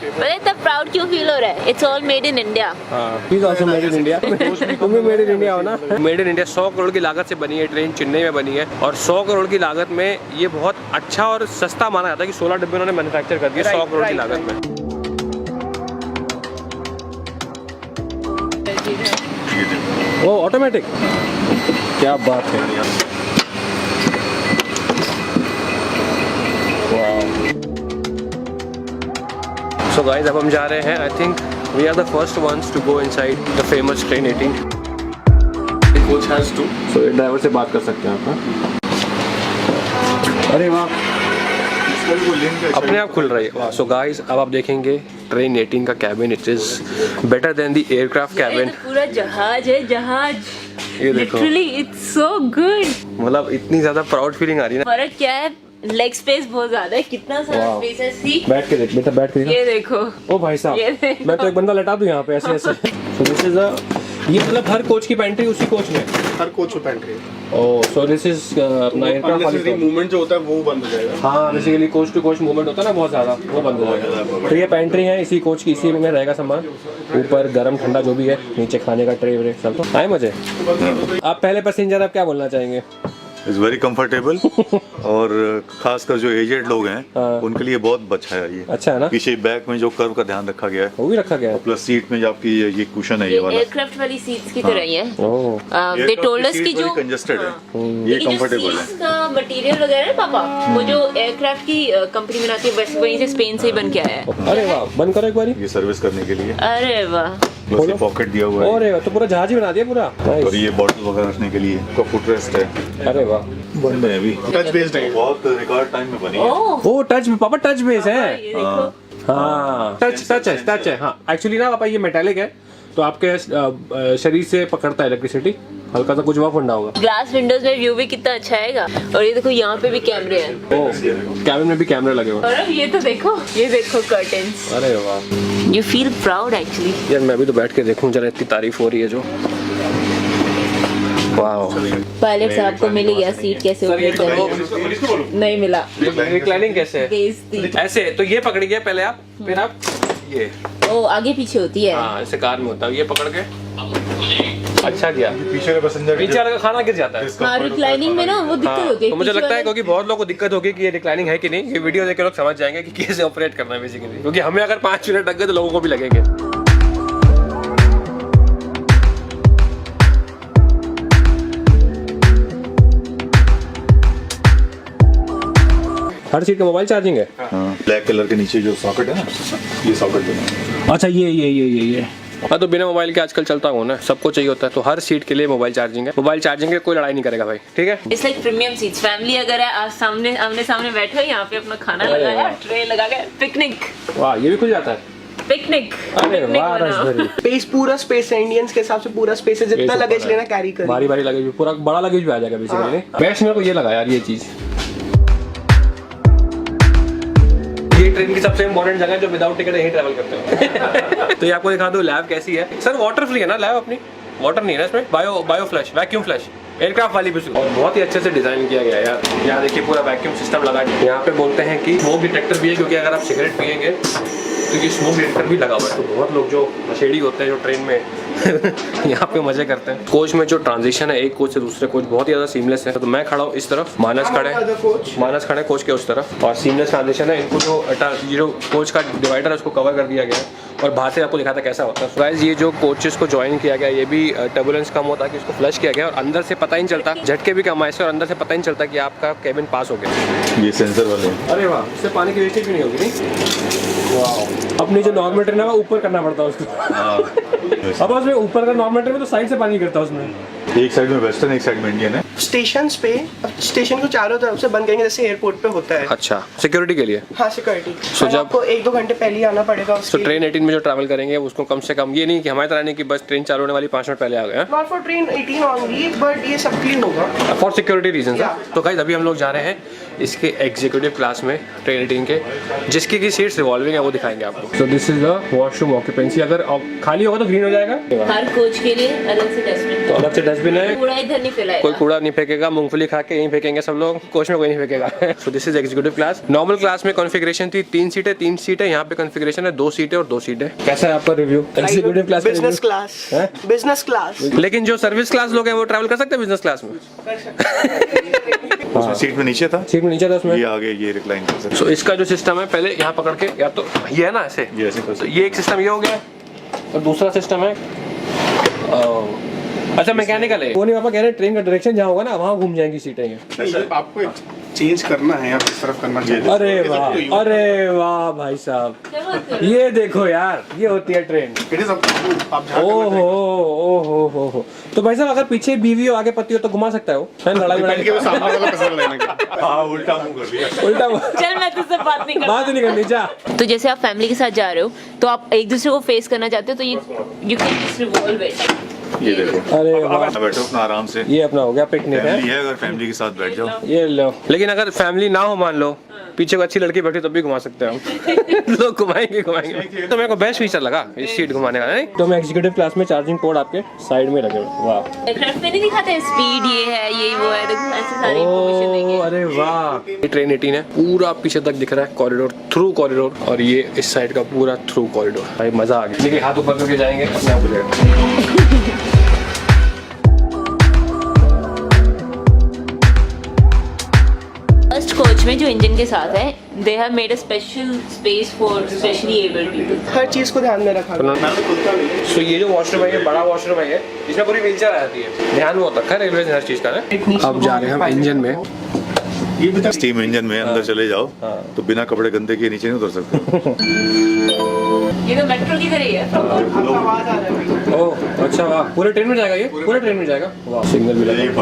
पता है इतना प्राउड क्यों फील हो रहा है? It's all made in India. Please also made in India. तुम भी मेड इन इंडिया हो ना। मेड इन इंडिया 100 करोड़ की लागत से बनी है ट्रेन, चेन्नई में बनी है और 100 करोड़ की लागत में ये बहुत अच्छा और सस्ता माना जाता है कि 16 डिब्बे उन्होंने मैन्युफैक्चर कर दिए 100 करोड़ की लागत में। वो ऑटोमेटिक, क्या बात है। सो गाइस अब हम जा रहे हैं। I think we are the first ones to go inside the famous train 18। Coach has two, so ये ड्राइवर से बात कर सकते हैं आप। अरे वाह, अपने आप खुल रही है। सो गाइस अब आप देखेंगे ट्रेन 18 का cabin. It is better than the aircraft cabin. पूरा जहाज है, जहाज। ये देखो, लिटरली इट्स सो गुड। मतलब इतनी ज्यादा प्राउड फीलिंग आ रही है ना। फर्क क्या है, लेग स्पेस बहुत ज्यादा है। कितना सारा स्पेस है। सी बैठ के देख बेटा, बैठ के। ये देखो। ओ भाई साहब, मैं तो एक बंदा लटा दूं यहाँ पे ऐसे ऐसे। So this is a, ये मतलब हर कोच की पेंट्री उसी कोच में, हर कोच में pantry. Oh so this is अपना एयरक्राफ्ट वाली मूवमेंट जो होता है वो बंद हो जाएगा। हाँ basically coach to coach movement होता है ना बहुत ज्यादा, वो बंद हो जाएगा। तो ये पेंट्री है इसी कोच की, इसी में रहेगा सामान। ऊपर गर्म ठंडा जो भी है, नीचे खाने का ट्रे व्रे सब। तो आए मजे। आप पहले पैसेंजर आप क्या बोलना चाहेंगे? इज वेरी कंफर्टेबल और खासकर जो एजेड लोग हैं उनके लिए बहुत अच्छा है ये। अच्छा है ना। पीछे बैक में जो कर्व का ध्यान रखा गया है वो भी रखा गया है। प्लस सीट में जो आपकी ये कुशन है ये वाला एयरक्राफ्ट वाली सीट्स की तरह ही है। ओह दे टोल्ड अस कि जो कंजेस्टेड है, ये कंफर्टेबल है। इसका मटेरियल वगैरह है पापा, वो जो एयरक्राफ्ट की कंपनी बनाती है वैसे वहीं से स्पेन से ही बन के आया है। अरे वाह, बंद करो एक बारी। ये सर्विस करने के लिए अरे वाह, प्लस ये पॉकेट दिया हुआ है। अरे वाह, तो पूरा जहाज ही बना दिया पूरा। और ये बॉटल वगैरह रखने के लिए इसका फुट रेस्ट है। अरे वाह, बंद है अभी, टच बेस्ड है। बहुत रिकॉर्ड टाइम में बनी है। ओह वो टच पापा, टच बेस है। ये देखो। हाँ टच है। हाँ एक्चुअली ना पापा ये मेटालिक है तो आपके शरीर से पकड़ता है इलेक्ट्रिसिटी। हल्का सा कुछ हुआ फंडा होगा। ग्लास विंडोज में व्यू भी कितना अच्छा आएगा। और ये देखो यहाँ पे भी कैमरे हैं। ओह कैबिन में भी कैमरे लगे हुए। और ये तो देखो, ये देखो कर्टेन्स। अरे वाह, यू फील प्राउड एक्चुअली। यार मैं भी तो बैठ के देखूं जरा, इतनी तारीफ हो रही है जो। वाह, पायलट साहब को मिल गया सीट, कैसे ऑपरेट करनी नहीं मिला। रिक्लाइनिंग कैसे है? बेइज्जती। ऐसे तो ये पकड़ गया पहले आप, फिर आप ये। ओ आगे पीछे होती है। हाँ ऐसे कार में होता है, ये पकड़ के। अच्छा किया, पीछे का पैसेंजर पीछे वाले का खाना गिर जाता है। हाँ रिक्लाइनिंग में ना वो दिक्कत होती है। तो मुझे पीछे लगता है वाले- क्योंकि बहुत लोगों को दिक्कत होगी कि ये रिक्लाइनिंग है कि नहीं। ये वीडियो देख के लोग समझ जाएंगे कि कैसे ऑपरेट करना है बेसिकली, क्योंकि हमें अगर 5 मिनट लग गए तो लोगों को भी लगेंगे। हर सीट का मोबाइल चार्जिंग है। ब्लैक कलर के नीचे जो सॉकेट है ना, ये सॉकेट बना। अच्छा ये हाँ तो बिना मोबाइल के आजकल चलता हूँ ना, सबको चाहिए होता है। तो हर सीट के लिए मोबाइल चार्जिंग है। मोबाइल चार्जिंग के कोई लड़ाई नहीं करेगा भाई, ठीक है। It's like premium seats. Family अगर है आप सामने आमने सामने बैठे हो, यहाँ पे अपना खाना लगाया, ट्रे लगा के पिकनिक। वाह ये भी खुल जाता है। पिकनिक अरे वाह रसभरी। स्पेस, पूरा स्पेस है। इंडियंस के हिसाब से पूरा स्पेस है। जितना Space लगेज होता है। लेना कैरी कर। बारी बारी लगेज, पूरा बड़ा लगेज भी आ जाएगा बेसिकली। बेस्ट मेरे को ये लगा यार ये चीज। ये ट्रेन की सबसे इम्पोर्टेंट जगह है जो विदाउट टिकट यही ट्रैवल करते हो। तो ये आपको दिखा दो, लैब कैसी है। सर वाटर फ्री है ना लैब अपनी? वाटर नहीं है ना इसमें? Bio flush, vacuum flush, aircraft वाली भी। और बहुत ही अच्छे से डिजाइन किया गया है यार। यहाँ देखिए पूरा वैक्यूम सिस्टम लगा है। यहाँ पे बोलते हैं कि स्मोक डिटेक्टर भी है, क्योंकि अगर आप सिगरेट पिएंगे तो ये स्मोक डिटेक्टर भी लगा हुआ है। तो बहुत लोग जो नशेड़ी होते हैं जो ट्रेन में यहाँ पे मजे करते हैं। कोच में जो ट्रांजिशन है एक कोच से दूसरे कोच बहुत ही ज्यादा सीमलेस है। तो मैं खड़ा हूँ इस तरफ, मानस खड़े कोच के उस तरफ, और सीमलेस ट्रांजिशन है। इनको जो कोच का डिवाइडर है उसको कवर कर दिया गया है और बाहर से आपको दिखाता कैसा होता है। गाइस ये जो कोचेस को ज्वाइन किया गया, ये भी टर्बुलेंस कम होता है कि इसको फ्लश किया गया और अंदर से पता ही नहीं चलता, झटके भी कम आए से और अंदर से पता ही नहीं चलता कि आपका केबिन पास हो गया। ये सेंसर वाले हैं। अरे वाह, इससे पानी की वेस्टेज भी नहीं होगी। नहीं वाह, अपनी जो नॉर्मल ट्रेन है वो ऊपर करना पड़ता है उसको। अब उसमें ऊपर का नॉर्मल ट्रेन में तो साइड से पानी गिरता है उसमें। एक साइड में वेस्टर्न, एक साइड में इंडियन है। स्टेशन पे स्टेशन को चारों तरफ से बंद करेंगे जैसे एयरपोर्ट पे होता है। अच्छा, सिक्योरिटी के लिए। हाँ सिक्योरिटी। So जब- आपको 1-2 घंटे पहले ही आना पड़ेगा तो उसके। ट्रेन 18 में जो ट्रैवल करेंगे उसको कम से कम ये नहीं कि हमारी तरह नहीं कि बस ट्रेन चालू होने वाली 5 मिनट पहले आ गए। Not for train 18 only, but ये सबके लिए होगा फॉर सिक्योरिटी रीजन। Yeah. तो गाइस अभी हम लोग जा रहे हैं इसके एग्जीक्यूटिव क्लास में ट्रेन 18 के, जिसकी की सीट्स रिवॉल्विंग है, वो दिखाएंगे आपको। सो this is the washroom occupancy. अगर खाली होगा तो ग्रीन हो जाएगा। हर कोच के लिए अलग से डस्टबिन। तो अलग से डस्टबिन है, कूड़ा इधर नहीं फैलाएगा। कोई कूड़ा नहीं फेंकेगा, मूंगफली खा के यहीं फेंकेंगे सब लोग, कोच में कोई नहीं फेंकेगा। So this is executive class. Normal class में कॉन्फ़िगरेशन थी 3 सीटें, यहाँ पे कॉन्फ़िगरेशन है 2 सीटें और 2 सीटें। कैसा है आपका review executive class? Business class, business class. लेकिन जो सर्विस क्लास लोग हैं वो ट्रैवल कर सकते हैं बिजनेस क्लास में? उसमें सीट में नीचे था, सीट में नीचे था उसमें। ये आगे ये रिक्लाइन कर सकते सो इसका जो सिस्टम है, पहले यहाँ पकड़ के, या तो ये है ना ऐसे, हैं। ये ऐसे कर तो ये एक सिस्टम ये हो गया और दूसरा सिस्टम है अच्छा मैकेनिकल है। वो नहीं पापा कह रहे ट्रेन का डायरेक्शन जहाँ होगा ना वहाँ घूम जाएंगी सीटें ये। नहीं, आपको चेंज करना है, आप इस तरफ करना चाहिए। अरे वाह भाई साहब, क्या बोलते हो? ये देखो यार, ये होती है train. It is up to you, आप जहाँ करना ओहो चाहिए। ओहो। तो भाई साहब अगर पीछे बीवी हो आगे पति हो तो घुमा सकता है वो, है ना? लड़ाई पहन के वो वड़ाई सामने वाला पसंद लेने का। हाँ उल्टा मुंह कर दिया। उल्टा चल मैं तुझसे बात नहीं बात करती। नहीं करनी जा। तो जैसे आप फैमिली के साथ जा रहे हो तो आप एक दूसरे को फेस करना चाहते हो तो you can just revolve it. ये देखो, अरे वाह, बैठो अपना आराम से। ये अपना हो गया पिकनिक है। फैमिली है, अगर फैमिली के साथ बैठ जाओ। ये लो, लेकिन अगर फैमिली ना हो मान लो, पीछे को अच्छी लड़की बैठी तब भी घुमा सकते हैं हम। लोग घुमाएंगे। तो मेरे को बेस्ट फीचर लगा इस सीट घुमाने का, नहीं? तो मैं एग्जीक्यूटिव क्लास में चार्जिंग पोर्ट आपके साइड में लगे। वाह, एयरक्राफ्ट पे नहीं दिखाते हैं स्पीड ये है ये वो है, देखो ऐसे सारी इंफॉर्मेशन देंगे। अरे वाह, ये ट्रेन 18 है, पूरा पीछे तक दिख रहा है कॉरिडोर, थ्रू कॉरिडोर, और ये इस साइड का पूरा थ्रू कॉरिडोर। भाई मजा आ गया। देखिए हाथ ऊपर करके जाएंगे अपने आप हो जाएगा। फर्स्ट कोच में जो इंजन के साथ है they have made a special space for specially abled people. हर चीज को ध्यान में रखा गया। सो ये जो वॉशरूम है, ये बड़ा वॉशरूम है, ये इसमें पूरी व्हीलचेयर आ जाती है। ध्यान वो रखा है रेलवे ने हर चीज का ना। अब जा रहे हैं हम इंजन में। ये भी स्टीम इंजन में अंदर चले जाओ तो बिना कपड़े गंदे किए नीचे नहीं उतर सकते। ये तो मेट्रो की तरह ही है। आवाज आ रहा है। ओह अच्छा, वाह, पूरे ट्रेन में जाएगा ये? पूरे ट्रेन में जाएगा? वाह, सिग्नल भी लगा।